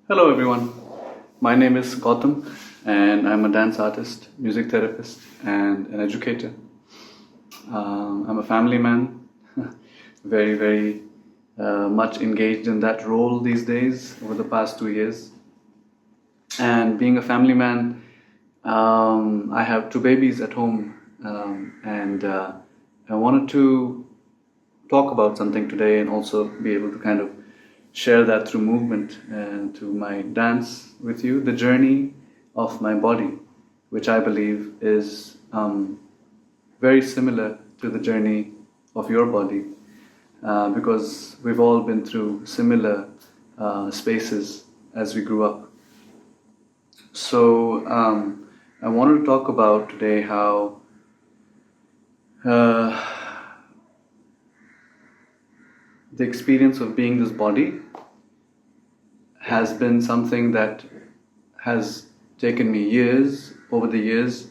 Hello everyone, my name is Gautam and I'm a dance artist, music therapist and an educator. I'm a family man, very much engaged in that role these days over the past 2 years. And being a family man, I have two babies at home and I wanted to talk about something today and also be able to kind of share that through movement and through my dance with you, the journey of my body, which I believe is very similar to the journey of your body, because we've all been through similar spaces as we grew up. So I wanted to talk about today how uh, the experience of being this body has been something that has taken me years, over the years,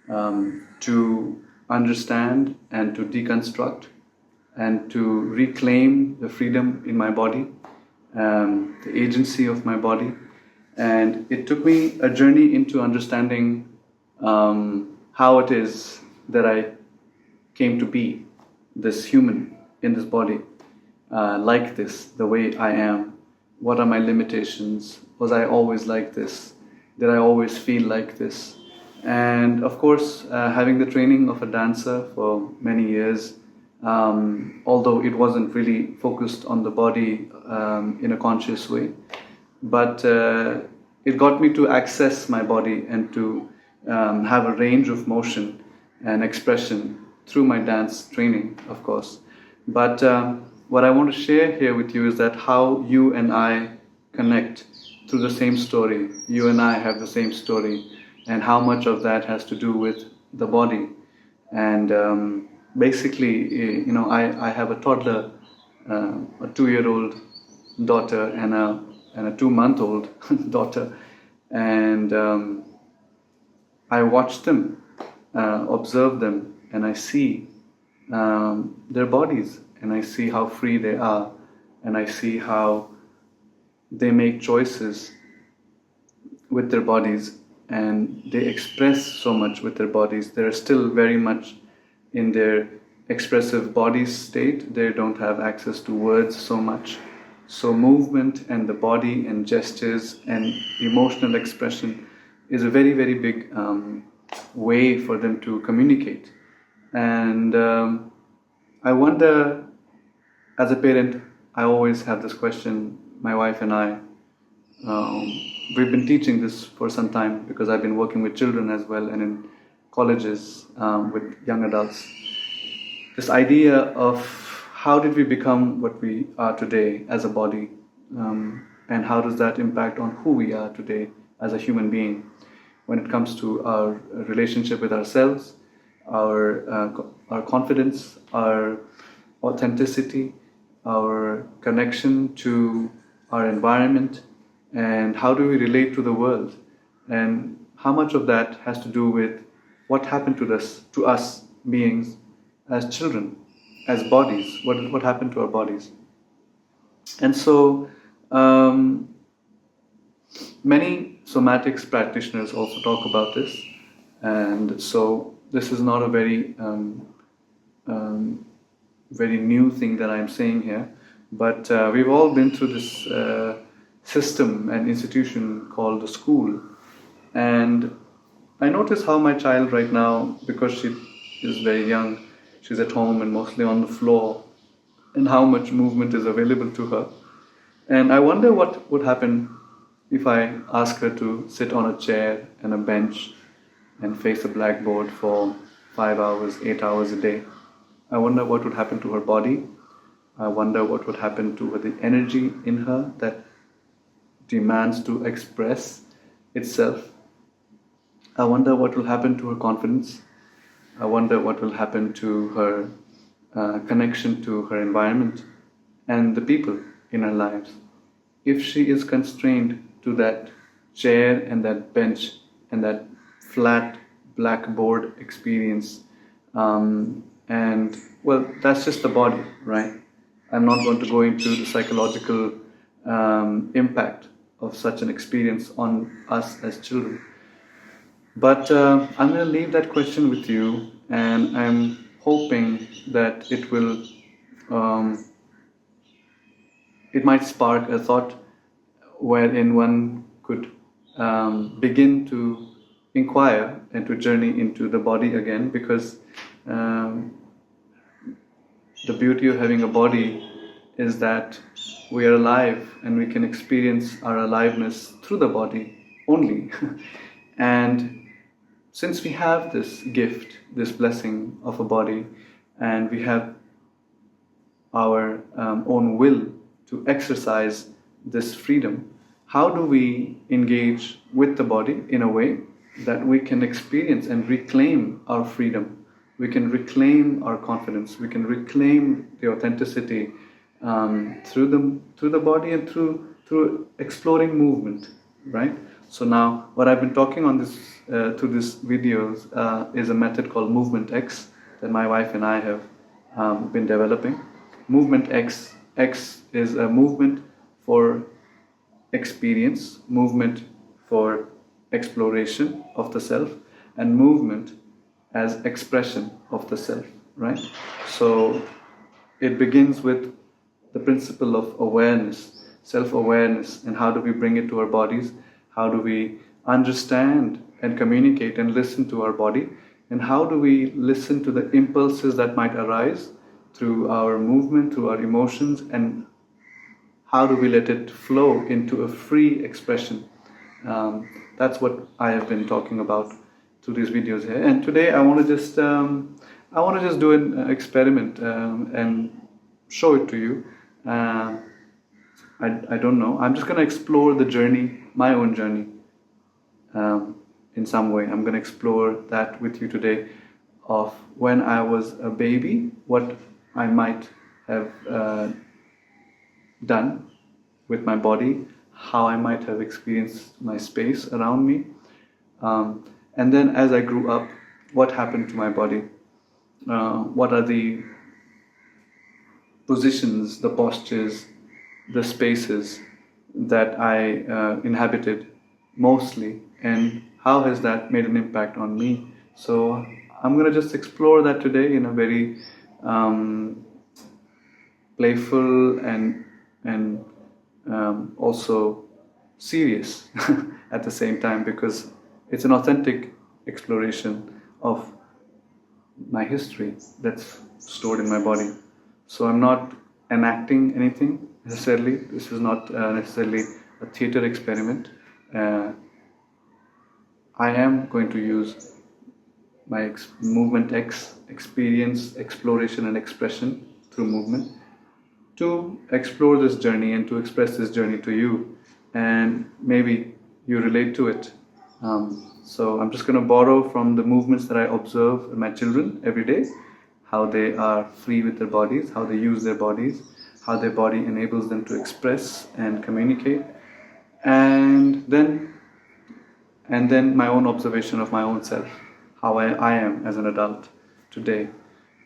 to understand and to deconstruct and to reclaim the freedom in my body, the agency of my body. And it took me a journey into understanding how it is that I came to be this human in this body, like this, the way I am. What are my limitations? Was I always like this? Did I always feel like this? And of course, having the training of a dancer for many years, although it wasn't really focused on the body in a conscious way, but it got me to access my body and to have a range of motion and expression through my dance training, of course. But what I want to share here with you is that how you and I connect through the same story. You and I have the same story, and how much of that has to do with the body. And basically, I have a toddler, a 2-year-old daughter, and a 2-month-old daughter, and I watch them, observe them, and I see their bodies, and I see how free they are, and I see how they make choices with their bodies, and they express so much with their bodies. They're still very much in their expressive body state. They don't have access to words so much. So movement and the body and gestures and emotional expression is a very big way for them to communicate. And I wonder, as a parent, I always have this question. My wife and I, we've been teaching this for some time because I've been working with children as well and in colleges with young adults. This idea of how did we become what we are today as a body, and how does that impact on who we are today as a human being when it comes to our relationship with ourselves, our confidence, our authenticity, our connection to our environment, and how do we relate to the world, and how much of that has to do with what happened to us beings as children, as bodies, what happened to our bodies. And so many somatics practitioners also talk about this, and so this is not a very new thing that I'm saying here, but we've all been through this system and institution called the school. And I notice how my child right now, because she is very young, she's at home and mostly on the floor, and how much movement is available to her. And I wonder what would happen if I ask her to sit on a chair and a bench and face a blackboard for 5 hours, 8 hours a day. I wonder what would happen to her body. I wonder what would happen to the energy in her that demands to express itself. I wonder what will happen to her confidence. I wonder what will happen to her connection to her environment and the people in her lives if she is constrained to that chair and that bench and that flat blackboard experience. And well, that's just the body, right? I'm not going to go into the psychological impact of such an experience on us as children. But I'm going to leave that question with you, and I'm hoping that um, it might spark a thought wherein one could begin to inquire and to journey into the body again, because um, the beauty of having a body is that we are alive and we can experience our aliveness through the body only. And since we have this gift, this blessing of a body, and we have our own will to exercise this freedom, how do we engage with the body in a way that we can experience and reclaim our freedom? We can reclaim our confidence. We can reclaim the authenticity through the body and through exploring movement, right? So now, what I've been talking on this through these videos is a method called Movement X that my wife and I have been developing. Movement X is a movement for experience, movement for exploration of the self, and movement as expression of the self, right? So it begins with the principle of awareness, self-awareness, and how do we bring it to our bodies? How do we understand and communicate and listen to our body? And how do we listen to the impulses that might arise through our movement, through our emotions, and how do we let it flow into a free expression? That's what I have been talking about through these videos here. And today I want to just do an experiment and show it to you. I don't know. I'm just going to explore the journey, my own journey, in some way. I'm going to explore that with you today, of when I was a baby, what I might have done with my body, how I might have experienced my space around me, and then as I grew up, what happened to my body, what are the positions, the postures, the spaces that I inhabited mostly, and how has that made an impact on me. So I'm going to just explore that today in a very playful and also serious at the same time, because it's an authentic exploration of my history that's stored in my body. So I'm not enacting anything necessarily. This is not necessarily a theater experiment. I am going to use my Movement X experience, exploration and expression through movement to explore this journey and to express this journey to you, and maybe you relate to it. So I'm just going to borrow from the movements that I observe in my children every day, how they are free with their bodies, how they use their bodies, how their body enables them to express and communicate, and then my own observation of my own self, how I am as an adult today,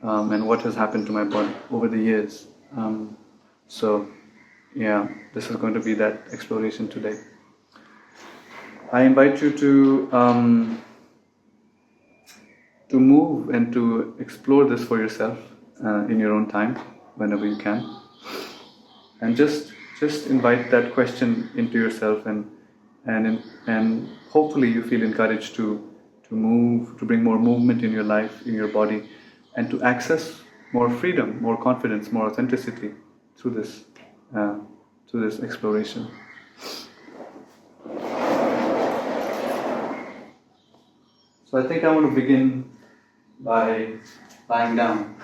and what has happened to my body over the years. So yeah, this is going to be that exploration today. I invite you to move and to explore this for yourself in your own time, whenever you can, and just invite that question into yourself, and hopefully you feel encouraged to move, to bring more movement in your life, in your body, and to access more freedom, more confidence, more authenticity through this exploration. So I think I want to begin by lying down.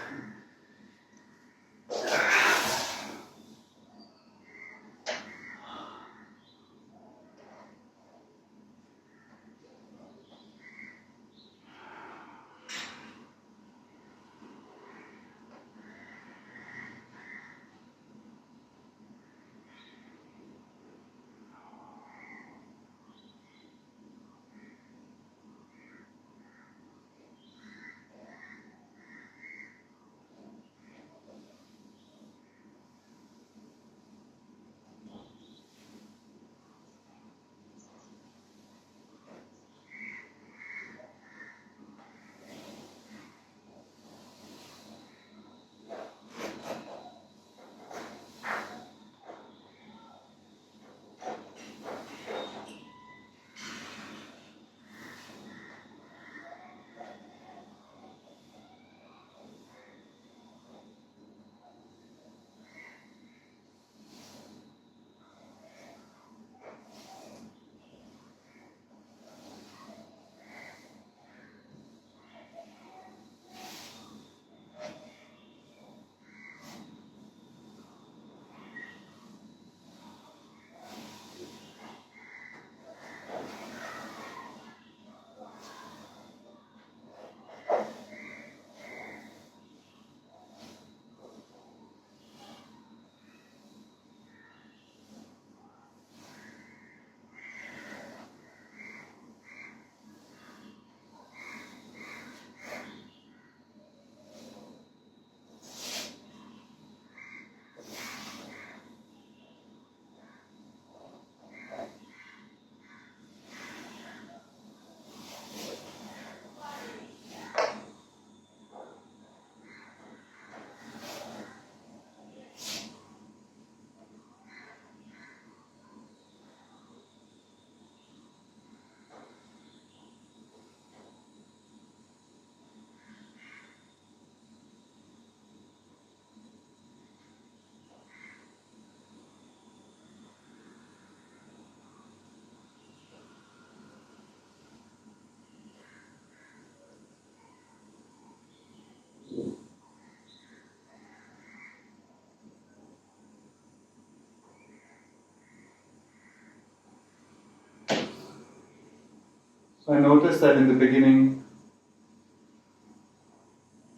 So I noticed that in the beginning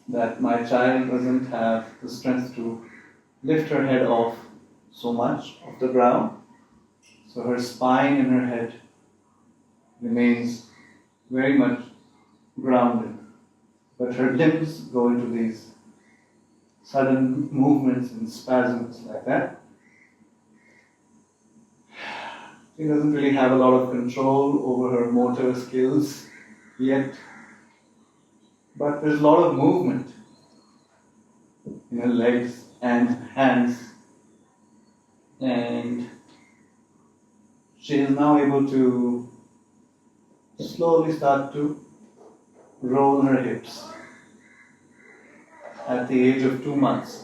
that my child doesn't have the strength to lift her head off so much of the ground. So her spine and her head remains very much grounded. But her limbs go into these sudden movements and spasms like that. She doesn't really have a lot of control over her motor skills yet. But there's a lot of movement in her legs and hands. And she is now able to slowly start to roll her hips at the age of 2 months.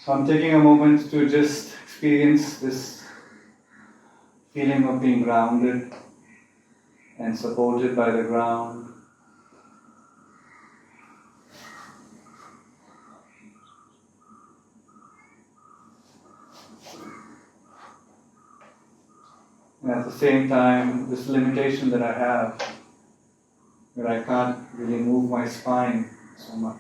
So I'm taking a moment to just experience this feeling of being grounded and supported by the ground. And at the same time, this limitation that I have, where I can't really move my spine so much.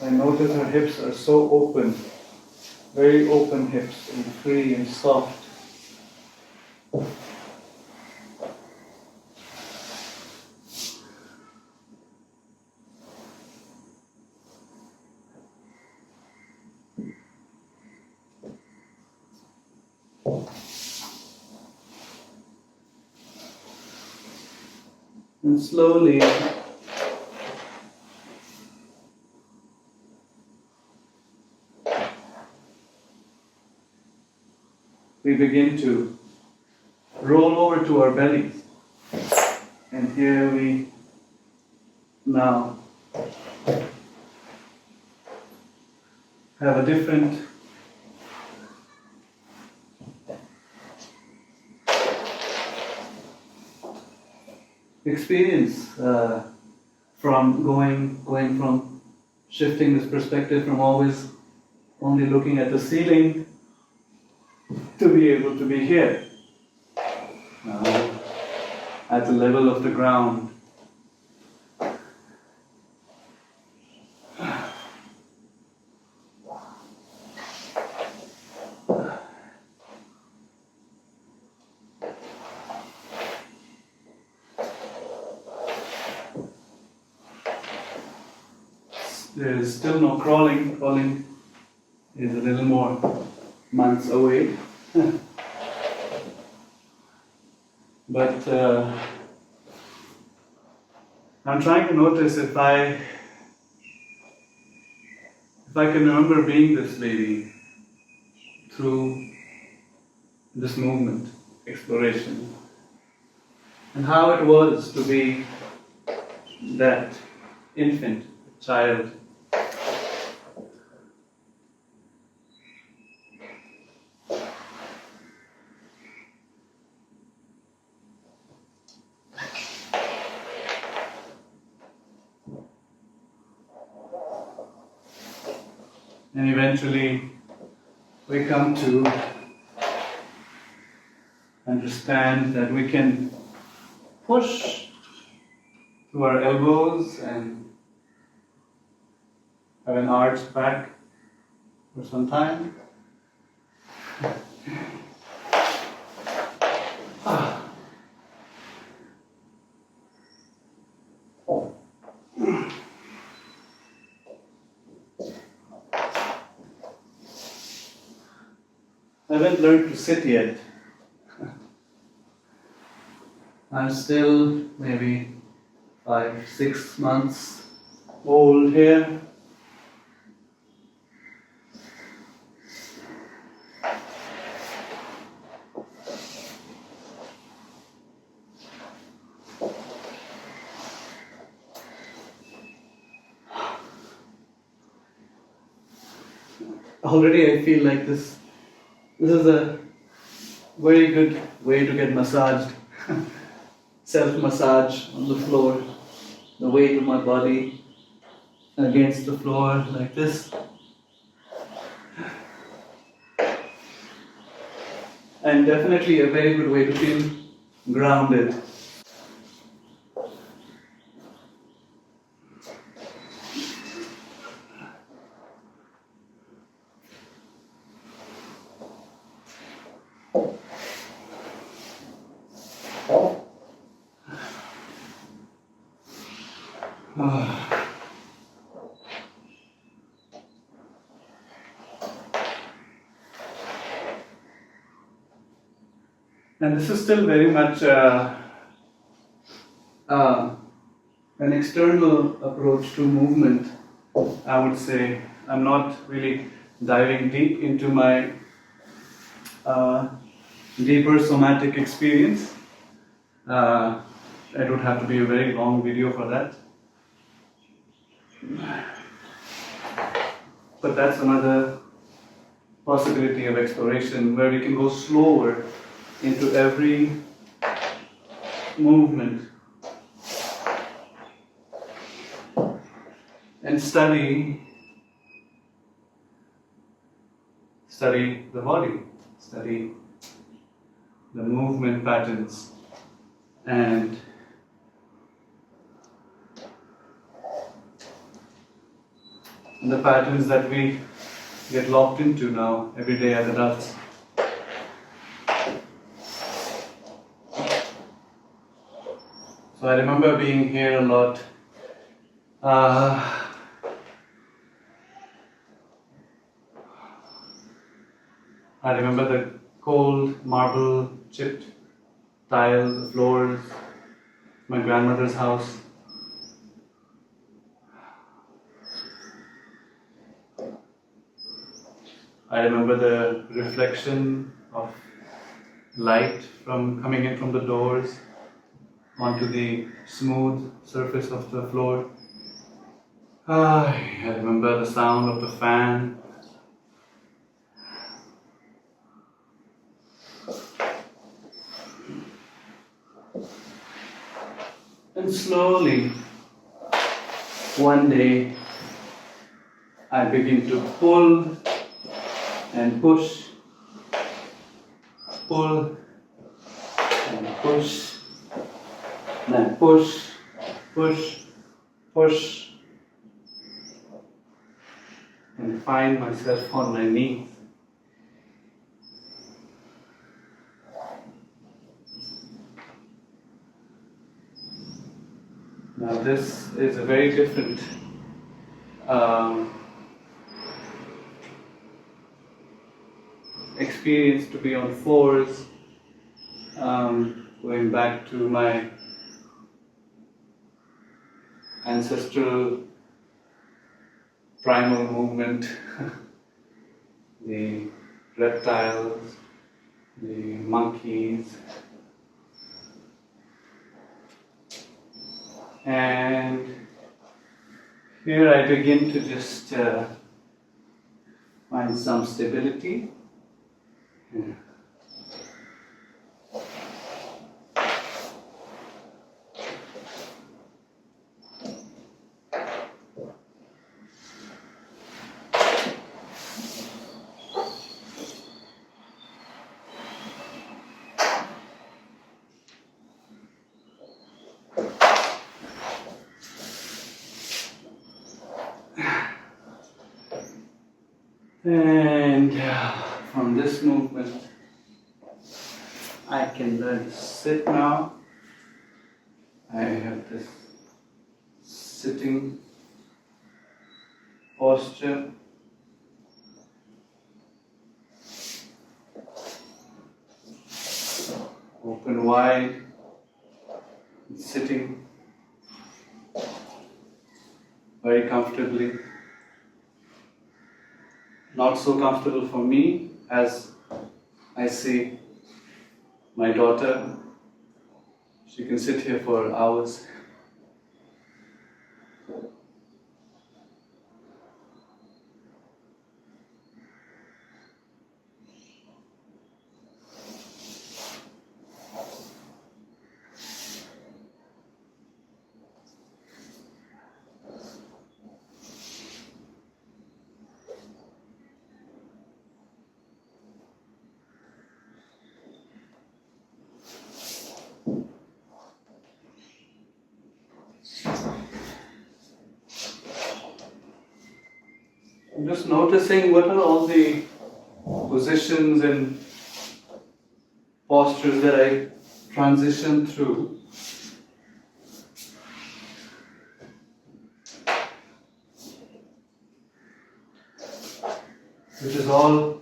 I notice her hips are so open, very open hips and free and soft. And slowly we begin to roll over to our bellies. And here we now have a different experience from going from shifting this perspective from always only looking at the ceiling to be able to be here at the level of the ground. There is still no crawling. Crawling is a little more months away. But I'm trying to notice if I can remember being this baby through this movement, exploration, and how it was to be that infant, child. And eventually we come to understand that we can push through our elbows and have an arched back for some time. I haven't learned to sit yet. I'm still maybe 5-6 months old here. Already I feel like this is a very good way to get massaged. Self-massage on the floor, the weight of my body against the floor like this. And definitely a very good way to feel grounded. And this is still very much an external approach to movement, I would say. I'm not really diving deep into my deeper somatic experience. It would have to be a very long video for that. But that's another possibility of exploration where we can go slower into every movement and study the body, study the movement patterns and the patterns that we get locked into now every day as adults. So I remember being here a lot. I remember the cold marble chipped tile, the floors, my grandmother's house. I remember the reflection of light coming in from the doors onto the smooth surface of the floor. I remember the sound of the fan. And slowly, one day, I begin to pull and push, pull and push, then push, push, push, and find myself on my knees. Now this is a very different experience to be on fours, going back to my ancestral primal movement, the reptiles, the monkeys, and here I begin to just find some stability. And from this movement, I can learn to sit now. I have this sitting posture. open wide, sitting very comfortably. Not so comfortable for me as I see my daughter. She can sit here for hours. I'm just noticing what are all the positions and postures that I transition through. Which is all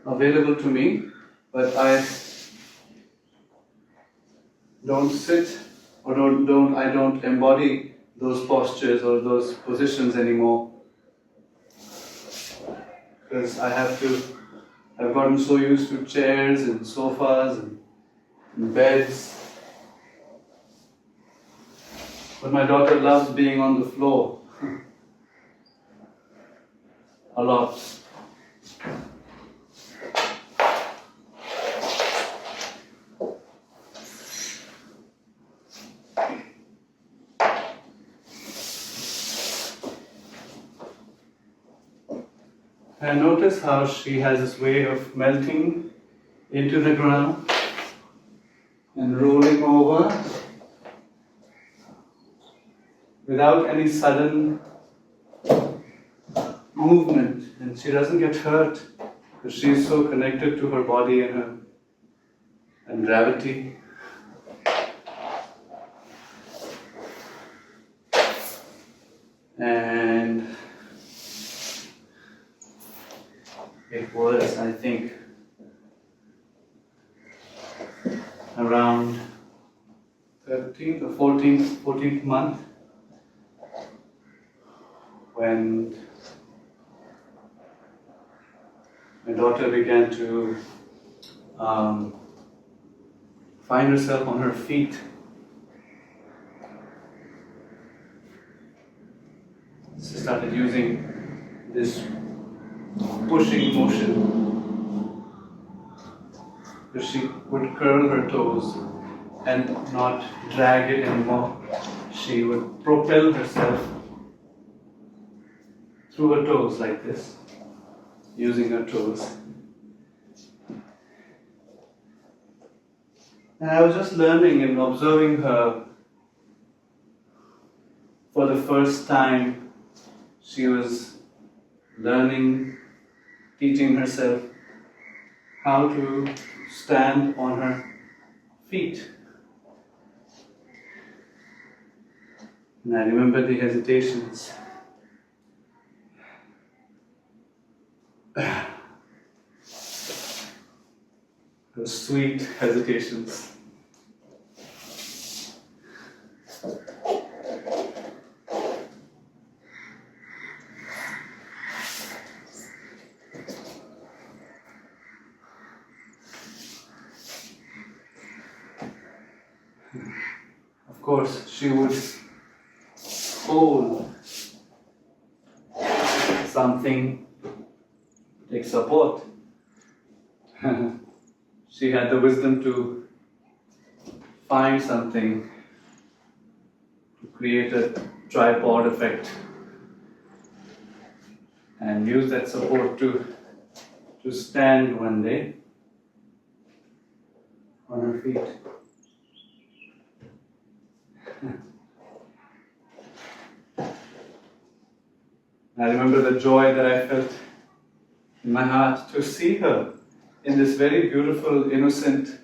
available to me, but I don't sit or I don't embody those postures or those positions anymore. Because I've gotten so used to chairs and sofas and beds. But my daughter loves being on the floor a lot. And notice how she has this way of melting into the ground and rolling over without any sudden movement, and she doesn't get hurt because she's so connected to her body and gravity. And it was, I think, around 13th or 14th month when my daughter began to find herself on her feet. She started using this pushing motion, where she would curl her toes and not drag it anymore. She would propel herself through her toes like this, using her toes. And I was just learning and observing her. For the first time, she was learning, teaching herself how to stand on her feet. And I remember the hesitations. Those sweet hesitations. Of course, she would hold something to take support. She had the wisdom to find something to create a tripod effect and use that support to stand one day on her feet. I remember the joy that I felt in my heart to see her in this very beautiful, innocent,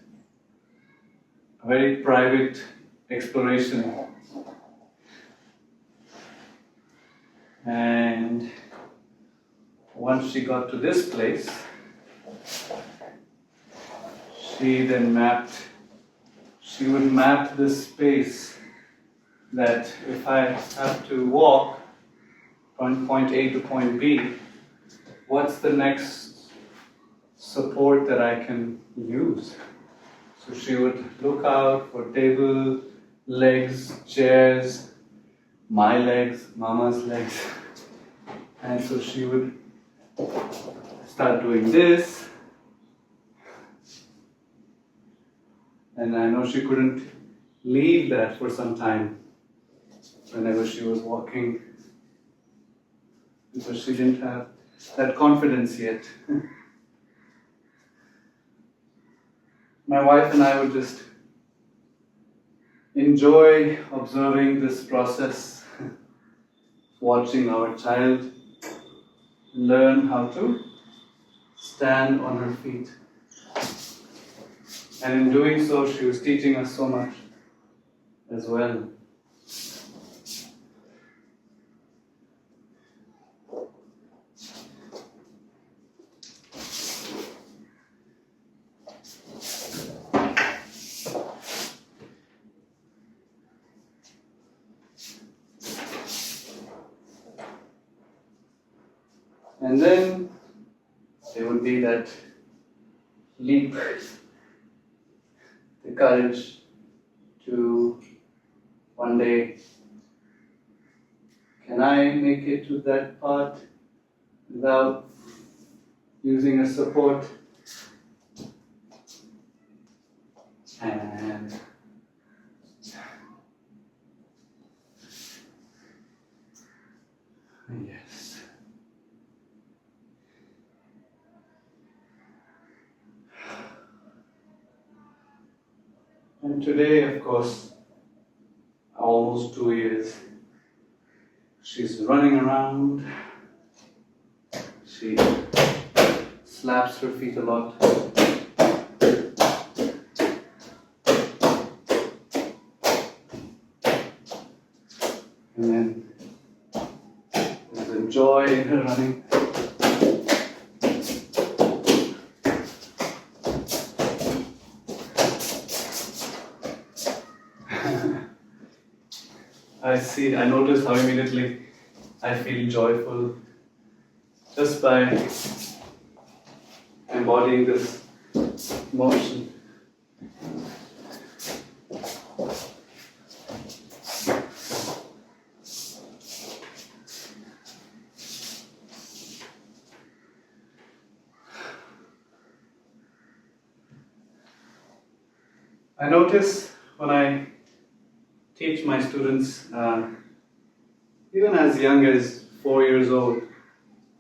very private exploration. And once she got to this place, she then mapped she would map this space that if I have to walk from point A to point B, what's the next support that I can use? So she would look out for table, legs, chairs, my legs, Mama's legs. And so she would start doing this. And I know she couldn't leave that for some time whenever she was walking, because she didn't have that confidence yet. My wife and I would just enjoy observing this process, watching our child learn how to stand on her feet. And in doing so, she was teaching us so much as well. And then there would be that leap, the courage to one day, can I make it to that part without using a support? And yes. And today, of course, almost 2 years, she's running around, she slaps her feet a lot. And then there's a joy in her running. I notice how immediately I feel joyful just by embodying this motion. I notice when I teach my students, even as young as 4 years old,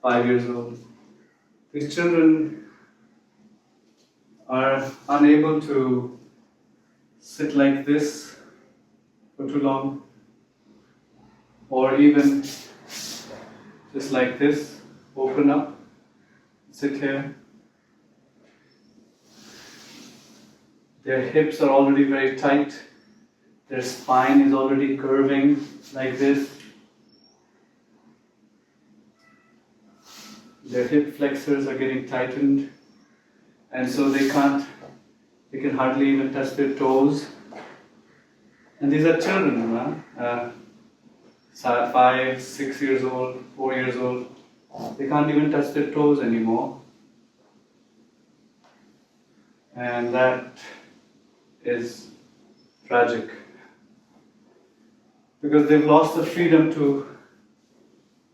5 years old, these children are unable to sit like this for too long, or even just like this, open up, sit here. Their hips are already very tight. Their spine is already curving like this. Their hip flexors are getting tightened, and so they can hardly even touch their toes. And these are children, 5, 6 years old, 4 years old. They can't even touch their toes anymore. And that is tragic, because they've lost the freedom to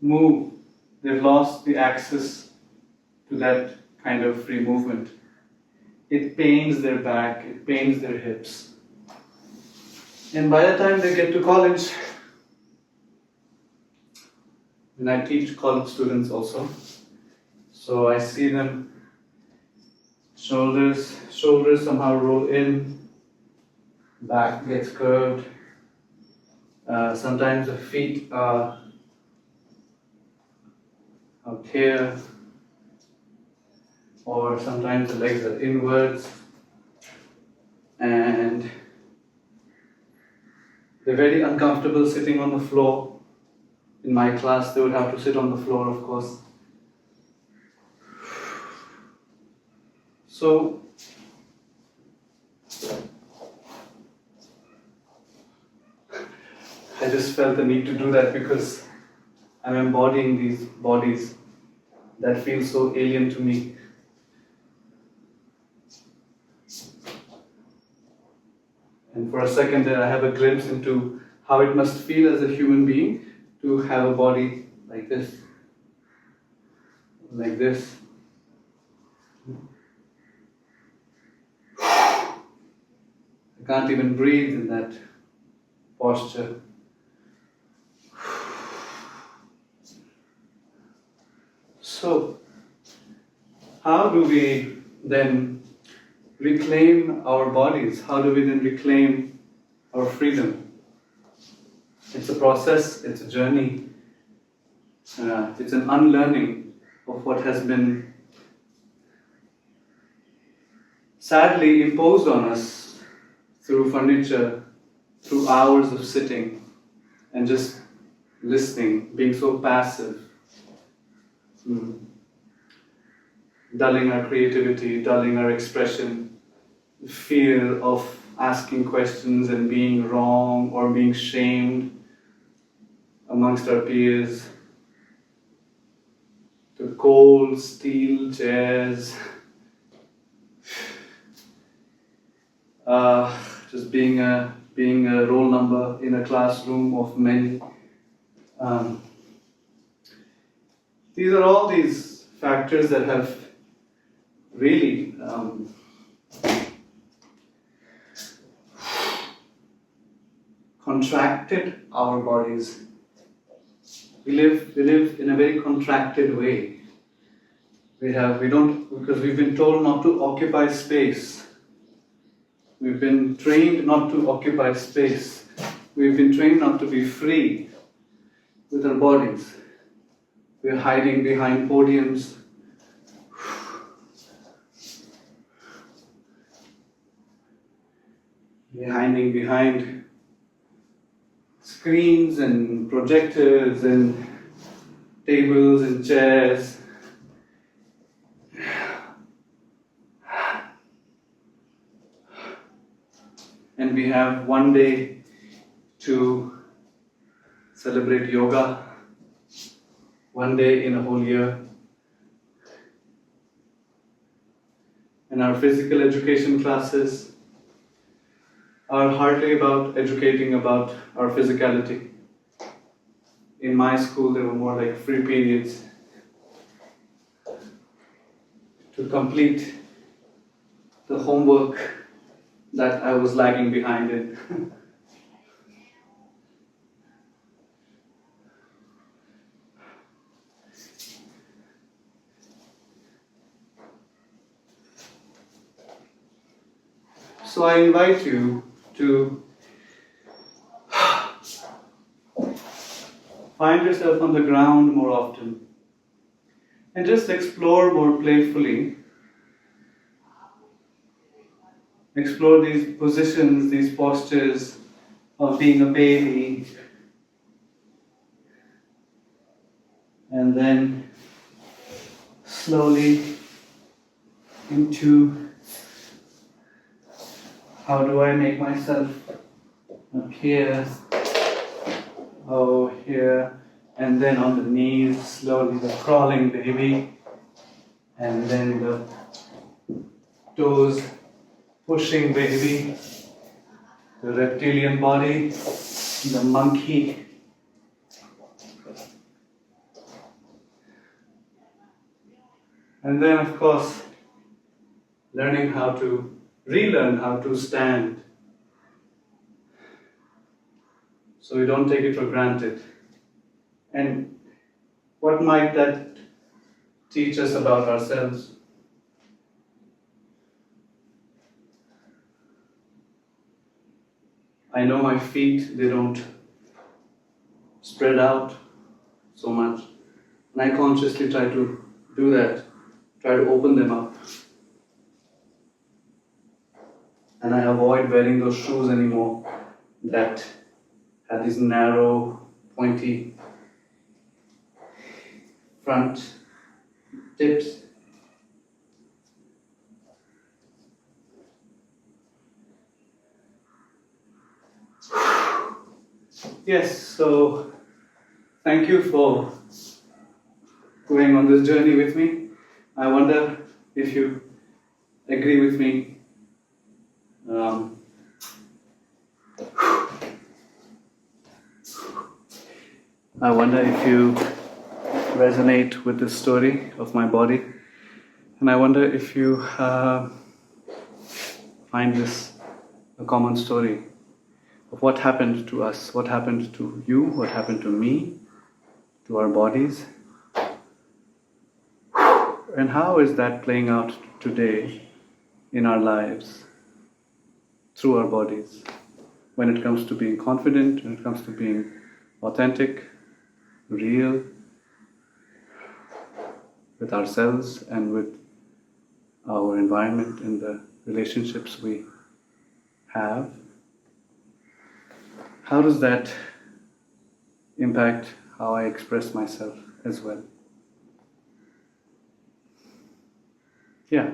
move. They've lost the access to that kind of free movement. It pains their back, it pains their hips. And by the time they get to college, and I teach college students also, so I see them, shoulders somehow roll in, back gets curved. Sometimes the feet are out here, or sometimes the legs are inwards, and they're very uncomfortable sitting on the floor. In my class, they would have to sit on the floor, of course. So I just felt the need to do that because I'm embodying these bodies that feel so alien to me. And for a second there I have a glimpse into how it must feel as a human being to have a body like this. Like this. I can't even breathe in that posture. So, how do we then reclaim our bodies? How do we then reclaim our freedom? It's a process, it's a journey, it's an unlearning of what has been sadly imposed on us through furniture, through hours of sitting and just listening, being so passive, dulling our creativity, dulling our expression, fear of asking questions and being wrong or being shamed amongst our peers, the cold steel chairs, just being a roll number in a classroom of many. These are all these factors that have really contracted our bodies. We live in a very contracted way. We don't, because we've been told not to occupy space. We've been trained not to occupy space. We've been trained not to be free with our bodies. We're hiding behind podiums. We're hiding behind screens and projectors and tables and chairs. And we have one day to celebrate yoga, one day in a whole year. And our physical education classes are hardly about educating about our physicality. In my school, there were more like free periods to complete the homework that I was lagging behind in. So I invite you to find yourself on the ground more often and just explore more playfully. Explore these positions, these postures of being a baby, and then slowly into how do I make myself appear, here, and then on the knees, slowly the crawling baby, and then the toes pushing baby, the reptilian body, the monkey, and then of course relearn how to stand, so we don't take it for granted. And what might that teach us about ourselves? I know my feet, they don't spread out so much, and I consciously try to do that, try to open them up. And I avoid wearing those shoes anymore that have these narrow, pointy front tips. Yes, so thank you for going on this journey with me. I wonder if you agree with me. Um, I wonder if you resonate with this story of my body, and I wonder if you find this a common story of what happened to us, what happened to you, what happened to me, to our bodies, and how is that playing out today in our lives through our bodies when it comes to being confident, when it comes to being authentic, real with ourselves and with our environment and the relationships we have. How does that impact how I express myself as well? Yeah,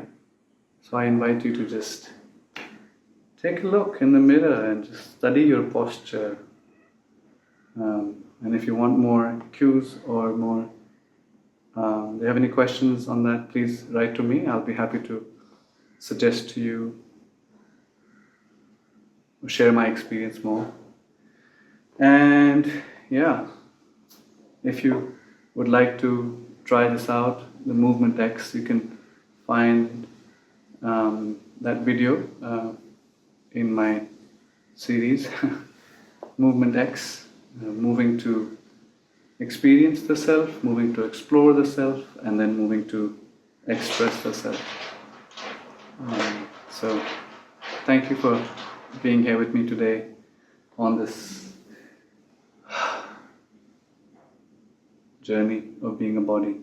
so I invite you to just take a look in the mirror and just study your posture. And if you want more cues or more, do you have any questions on that, please write to me. I'll be happy to suggest to you or share my experience more. And yeah, if you would like to try this out, the Movement X, you can find that video in my series, Movement X, moving to experience the self, moving to explore the self, and then moving to express the self. So thank you for being here with me today on this journey of being a body.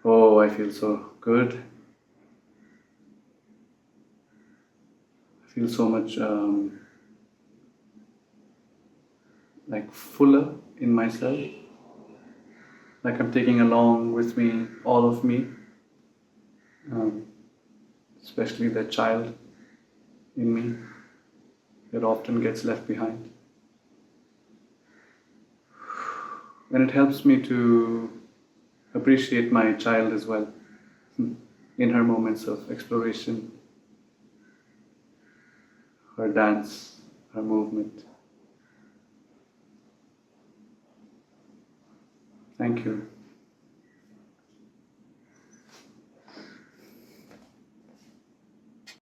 Oh, I feel so good. I feel so much like fuller in myself. Like I'm taking along with me all of me, especially the child in me that often gets left behind. And it helps me to appreciate my child as well in her moments of exploration, her dance, her movement. Thank you.